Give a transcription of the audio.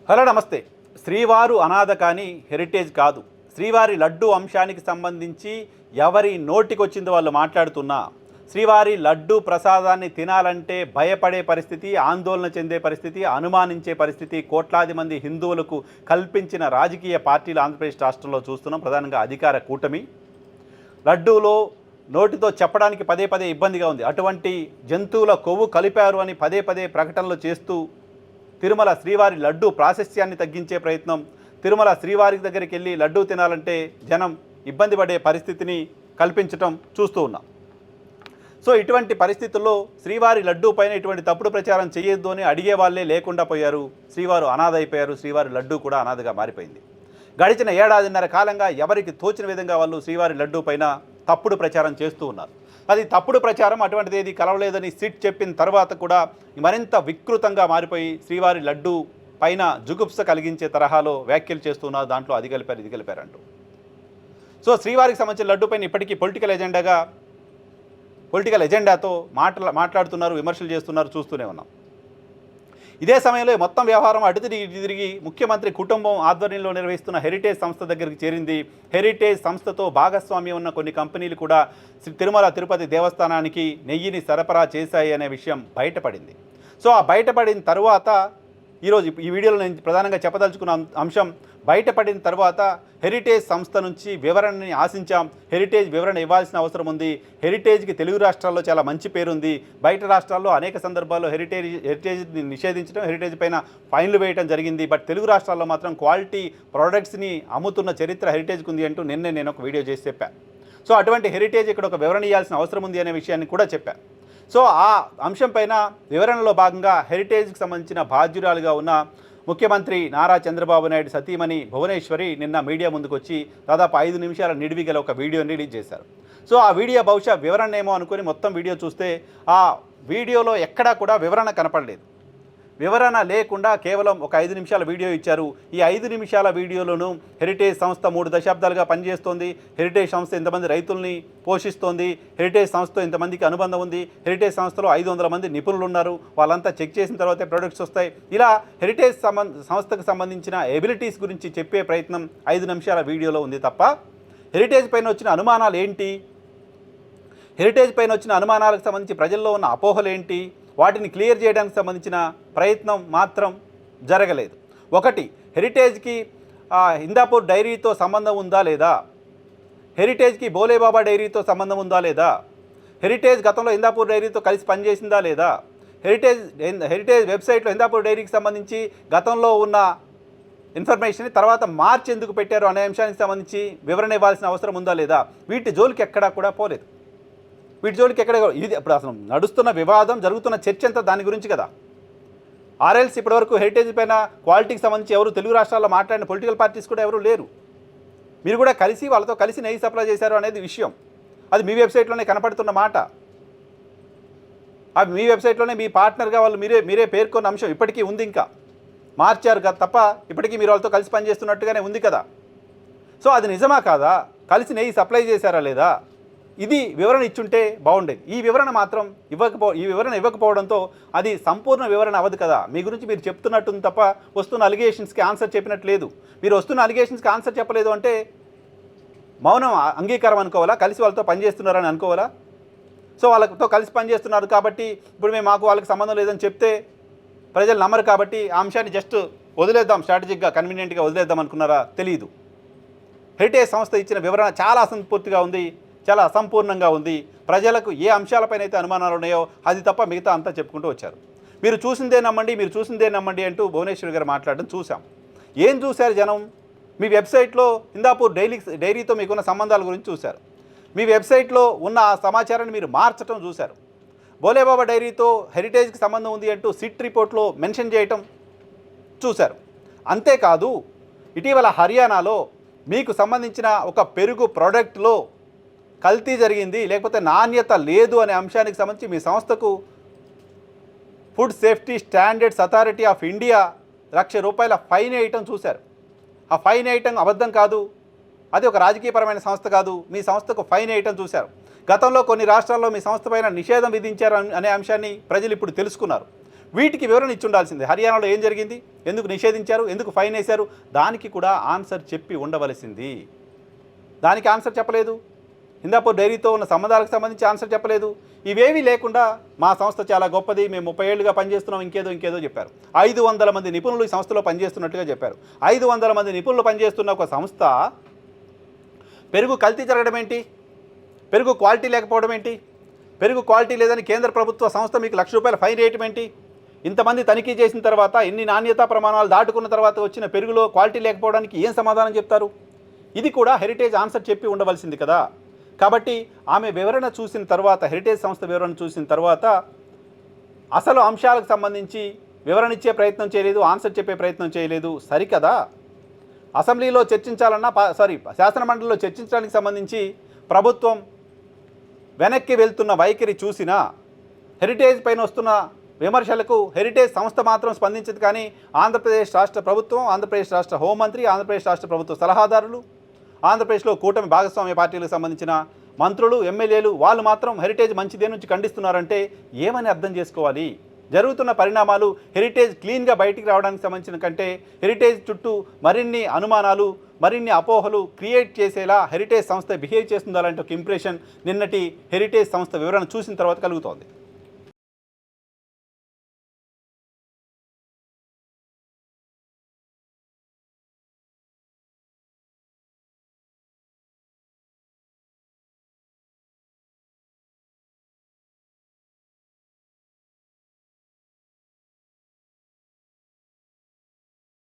Hello నమస్తే. శ్రీవారు అనాథ కానీ హెరిటేజ్ కాదు. శ్రీవారి లడ్డు అంశానికి సంబంధించి ఎవరి నోటికొచ్చిందో వాళ్ళు మాట్లాడుతున్నా శ్రీవారి లడ్డు ప్రసాదాన్ని తినాలంటే భయపడే పరిస్థితి, ఆందోళన చెందే పరిస్థితి, అనుమానించే పరిస్థితి కోట్లాది మంది హిందువులకు కల్పించిన రాజకీయ పార్టీలు ఆంధ్రప్రదేశ్ రాష్ట్రంలో చూస్తున్నాం. ప్రధానంగా అధికార కూటమి లడ్డూలో నోటితో చెప్పడానికి పదే పదే ఇబ్బందిగా ఉంది. అటువంటి జంతువుల కొవ్వు కలిపారు అని పదే పదే ప్రకటనలు చేస్తూ తిరుమల శ్రీవారి లడ్డు ప్రాశస్త్యాన్ని తగ్గించే ప్రయత్నం, తిరుమల శ్రీవారి దగ్గరికి వెళ్ళి లడ్డూ తినాలంటే జనం ఇబ్బంది పడే పరిస్థితిని కల్పించటం చూస్తూ ఉన్నాం. సో ఇటువంటి పరిస్థితుల్లో శ్రీవారి లడ్డూ పైన ఇటువంటి తప్పుడు ప్రచారం చేయొద్దు అని అడిగే వాళ్ళే లేకుండా పోయారు. శ్రీవారు అనాథ అయిపోయారు. శ్రీవారి లడ్డూ కూడా అనాథగా మారిపోయింది. గడిచిన ఏడాదిన్నర కాలంగా ఎవరికి తోచిన విధంగా వాళ్ళు శ్రీవారి లడ్డూ పైన తప్పుడు ప్రచారం చేస్తూ ఉన్నారు. అది తప్పుడు ప్రచారం, అటువంటిది ఏది కలవలేదని సిట్ చెప్పిన తర్వాత కూడా మరింత వికృతంగా మారిపోయి శ్రీవారి లడ్డు పైన జుగుప్స కలిగించే తరహాలో వ్యాఖ్యలు చేస్తున్నారు. దాంట్లో అది కలిపారు ఇది కలిపారంటూ. సో శ్రీవారికి సంబంధించిన లడ్డు పైన ఇప్పటికీ పొలిటికల్ ఎజెండాతో మాట్లాడుతున్నారు, విమర్శలు చేస్తున్నారు, చూస్తూనే ఉన్నాం. ఇదే సమయంలో మొత్తం వ్యవహారం అటు తిరిగి ముఖ్యమంత్రి కుటుంబం ఆధ్వర్యంలో నిర్వహిస్తున్న హెరిటేజ్ సంస్థ దగ్గరికి చేరింది. హెరిటేజ్ సంస్థతో భాగస్వామ్యం ఉన్న కొన్ని కంపెనీలు కూడా తిరుమల తిరుపతి దేవస్థానానికి నెయ్యిని సరఫరా చేశాయి అనే విషయం బయటపడింది. సో ఆ బయటపడిన తర్వాత ఈరోజు ఈ వీడియోలో నేను ప్రధానంగా చెప్పదలుచుకున్న అంశం, బయటపడిన తర్వాత హెరిటేజ్ సంస్థ నుంచి వివరణని ఆశించాం. హెరిటేజ్ వివరణ ఇవ్వాల్సిన అవసరం ఉంది. హెరిటేజ్కి తెలుగు రాష్ట్రాల్లో చాలా మంచి పేరుంది. బయట రాష్ట్రాల్లో అనేక సందర్భాల్లో హెరిటేజ్ని నిషేధించడం, హెరిటేజ్ పైన ఫైన్లు వేయడం జరిగింది. బట్ తెలుగు రాష్ట్రాల్లో మాత్రం క్వాలిటీ ప్రోడక్ట్స్ని అమ్ముతున్న చరిత్ర హెరిటేజ్కి ఉంది అంటూ నిన్నే నేను ఒక వీడియో చేసి చెప్పాను. సో అటువంటి హెరిటేజ్ ఇక్కడ ఒక వివరణ ఇవ్వాల్సిన అవసరం ఉంది అనే విషయాన్ని కూడా చెప్పాను. సో ఆ అంశం పైన వివరణలో భాగంగా హెరిటేజ్కి సంబంధించిన బాధ్యురాలుగా ఉన్న ముఖ్యమంత్రి నారా చంద్రబాబు నాయుడు సతీమణి భువనేశ్వరి నిన్న మీడియా ముందుకు వచ్చి దాదాపు 5 నిమిషాల నిడివి గల ఒక వీడియోని రిలీజ్ చేశారు. సో ఆ వీడియో బహుశా వివరణ ఏమో అనుకుని మొత్తం వీడియో చూస్తే ఆ వీడియోలో ఎక్కడా కూడా వివరణ కనపడలేదు. వివరణ లేకుండా కేవలం ఒక 5 నిమిషాల వీడియో ఇచ్చారు. ఈ 5 నిమిషాల వీడియోలోనూ హెరిటేజ్ సంస్థ 3 దశాబ్దాలుగా పనిచేస్తోంది, హెరిటేజ్ సంస్థ ఇంతమంది రైతుల్ని పోషిస్తోంది, హెరిటేజ్ సంస్థతో ఇంతమందికి అనుబంధం ఉంది, హెరిటేజ్ సంస్థలో 500 మంది నిపుణులు ఉన్నారు, వాళ్ళంతా చెక్ చేసిన తర్వాతే ప్రొడక్ట్స్ వస్తాయి, ఇలా హెరిటేజ్ సంస్థకు సంబంధించిన ఎబిలిటీస్ గురించి చెప్పే ప్రయత్నం 5 నిమిషాల వీడియోలో ఉంది తప్ప హెరిటేజ్ పైన వచ్చిన అనుమానాలు ఏంటి, హెరిటేజ్ పైన వచ్చిన అనుమానాలకు సంబంధించి ప్రజల్లో ఉన్న అపోహలు ఏంటి, వాటిని క్లియర్ చేయడానికి సంబంధించిన ప్రయత్నం మాత్రం జరగలేదు. ఒకటి, హెరిటేజ్కి హిందాపూర్ డైరీతో సంబంధం ఉందా లేదా, హెరిటేజ్కి బోలేబాబా డైరీతో సంబంధం ఉందా లేదా, హెరిటేజ్ గతంలో హిందాపూర్ డైరీతో కలిసి పనిచేసిందా లేదా, హెరిటేజ్ వెబ్సైట్లో హిందాపూర్ డైరీకి సంబంధించి గతంలో ఉన్న ఇన్ఫర్మేషన్ తర్వాత మార్చి ఎందుకు పెట్టారు అనే అంశానికి సంబంధించి వివరణ ఇవ్వాల్సిన అవసరం ఉందా లేదా, వీటి జోలికి ఎక్కడా కూడా పోలేదు. వీటి జోలికి ఎక్కడ ఇది ఇప్పుడు అసలు నడుస్తున్న వివాదం, జరుగుతున్న చర్చ అంతా దాని గురించి కదా. ఆర్ఎల్స్ ఇప్పటివరకు హెరిటేజ్ పైన క్వాలిటీకి సంబంధించి ఎవరు తెలుగు రాష్ట్రాల్లో మాట్లాడిన పొలిటికల్ పార్టీస్ కూడా ఎవరు లేరు. మీరు కూడా కలిసి వాళ్ళతో కలిసి నెయ్యి సప్లై చేశారు అనేది విషయం. అది మీ వెబ్సైట్లోనే కనపడుతున్న మాట. అది మీ వెబ్సైట్లోనే మీ పార్ట్నర్గా వాళ్ళు మీరే పేర్కొన్న అంశం ఇప్పటికీ ఉంది. ఇంకా మార్చారు కదా తప్ప ఇప్పటికీ మీరు వాళ్ళతో కలిసి పనిచేస్తున్నట్టుగానే ఉంది కదా. సో అది నిజమా కాదా, కలిసి నెయ్యి సప్లై చేశారా లేదా, ఇది వివరణ ఇచ్చుంటే బాగుండేది. ఈ వివరణ మాత్రం ఇవ్వకపోవడంతో అది సంపూర్ణ వివరణ అవ్వదు కదా. మీ గురించి మీరు చెప్తున్నట్టుంది తప్ప వస్తున్న అలిగేషన్స్కి ఆన్సర్ చెప్పినట్టు లేదు. మీరు వస్తున్న అలిగేషన్స్కి ఆన్సర్ చెప్పలేదు అంటే మౌనం అంగీకారం అనుకోవాలా, కలిసి వాళ్ళతో పనిచేస్తున్నారని అనుకోవాలా. సో వాళ్ళతో కలిసి పనిచేస్తున్నారు కాబట్టి ఇప్పుడు మాకు వాళ్ళకి సంబంధం లేదని చెప్తే ప్రజలు నమ్మరు కాబట్టి ఆ అంశాన్ని జస్ట్ వదిలేద్దాం, స్ట్రాటజిక్గా కన్వీనియంట్గా వదిలేద్దాం అనుకున్నారా, తెలియదు. హెరిటేజ్ సంస్థ ఇచ్చిన వివరణ చాలా అసంపూర్తిగా ఉంది, చాలా అసంపూర్ణంగా ఉంది. ప్రజలకు ఏ అంశాలపైన అయితే అనుమానాలు ఉన్నాయో అది తప్ప మిగతా అంతా చెప్పుకుంటూ వచ్చారు. మీరు చూసిందే నమ్మండి అంటూ భువనేశ్వరి గారు మాట్లాడడం చూసాం. ఏం చూశారు జనం? మీ వెబ్సైట్లో హిందాపూర్ డైరీతో మీకున్న సంబంధాల గురించి చూశారు. మీ వెబ్సైట్లో ఉన్న ఆ సమాచారాన్ని మీరు మార్చడం చూశారు. బోలేబాబా డైరీతో హెరిటేజ్కి సంబంధం ఉంది అంటూ సిట్ రిపోర్ట్లో మెన్షన్ చేయటం చూశారు. అంతేకాదు ఇటీవల హర్యానాలో మీకు సంబంధించిన ఒక పెరుగు ప్రోడక్ట్లో కల్తీ జరిగింది, లేకపోతే నాణ్యత లేదు అనే అంశానికి సంబంధించి మీ సంస్థకు food safety standards authority of India ₹1,00,000 fine వేయటం చూశారు. ఆ ఫైన్ వేయటం అబద్ధం కాదు, అది ఒక రాజకీయపరమైన సంస్థ కాదు, మీ సంస్థకు ఫైన్ వేయటం చూశారు. గతంలో కొన్ని రాష్ట్రాల్లో మీ సంస్థ పైన నిషేధం విధించారు అనే అంశాన్ని ప్రజలు ఇప్పుడు తెలుసుకున్నారు. వీటికి వివరణ ఇచ్చి ఉండాల్సిందే. హర్యానాలో ఏం జరిగింది, ఎందుకు నిషేధించారు, ఎందుకు ఫైన్ వేశారు, దానికి కూడా ఆన్సర్ చెప్పి ఉండవలసింది. దానికి ఆన్సర్ చెప్పలేదు. హిందాపూర్ డైరీతో ఉన్న సంబంధాలకు సంబంధించి ఆన్సర్ చెప్పలేదు. ఇవేవీ లేకుండా మా సంస్థ చాలా గొప్పది, మేము 30 ఏళ్ళుగా పనిచేస్తున్నాం, ఇంకేదో చెప్పారు. 500 మంది నిపుణులు ఈ సంస్థలో పనిచేస్తున్నట్టుగా చెప్పారు. 500 మంది నిపుణులు పనిచేస్తున్న ఒక సంస్థ పెరుగు కల్తీ జరగడం ఏంటి, పెరుగు క్వాలిటీ లేకపోవడం ఏంటి, పెరుగు క్వాలిటీ లేదని కేంద్ర ప్రభుత్వ సంస్థ మీకు ₹1,00,000 ఫైన్ వేయటం ఏంటి, ఇంతమంది తనిఖీ చేసిన తర్వాత ఇన్ని నాణ్యతా ప్రమాణాలు దాటుకున్న తర్వాత వచ్చిన పెరుగులో క్వాలిటీ లేకపోవడానికి ఏం సమాధానం చెప్తారు? ఇది కూడా హెరిటేజ్ ఆన్సర్ చెప్పి ఉండవలసింది కదా. కాబట్టి ఆమె వివరణ చూసిన తర్వాత, హెరిటేజ్ సంస్థ వివరణ చూసిన తర్వాత అసలు అంశాలకు సంబంధించి వివరణ ఇచ్చే ప్రయత్నం చేయలేదు, ఆన్సర్ చెప్పే ప్రయత్నం చేయలేదు. సరికదా? అసెంబ్లీలో చర్చించాలన్నా శాసనమండలిలో చర్చించడానికి సంబంధించి ప్రభుత్వం వెనక్కి వెళ్తున్న వైఖరి చూసినా, హెరిటేజ్ పైన వస్తున్న విమర్శలకు హెరిటేజ్ సంస్థ మాత్రం స్పందించదు. కానీ ఆంధ్రప్రదేశ్ రాష్ట్ర ప్రభుత్వం, ఆంధ్రప్రదేశ్ రాష్ట్ర హోంమంత్రి, ఆంధ్రప్రదేశ్ రాష్ట్ర ప్రభుత్వ సలహాదారులు, ఆంధ్రప్రదేశ్లో కూటమి భాగస్వామ్య పార్టీలకు సంబంధించిన మంత్రులు, ఎమ్మెల్యేలు వాళ్ళు మాత్రం హెరిటేజ్ మంచిదే నుంచి ఖండిస్తున్నారంటే ఏమని అర్థం చేసుకోవాలి? జరుగుతున్న పరిణామాలు హెరిటేజ్ క్లీన్గా బయటికి రావడానికి సంబంధించిన కంటే హెరిటేజ్ చుట్టూ మరిన్ని అనుమానాలు, మరిన్ని అపోహలు క్రియేట్ చేసేలా హెరిటేజ్ సంస్థ బిహేవ్ చేస్తుందా లాంటి ఒక ఇంప్రెషన్ నిన్నటి హెరిటేజ్ సంస్థ వివరణ చూసిన తర్వాత కలుగుతోంది.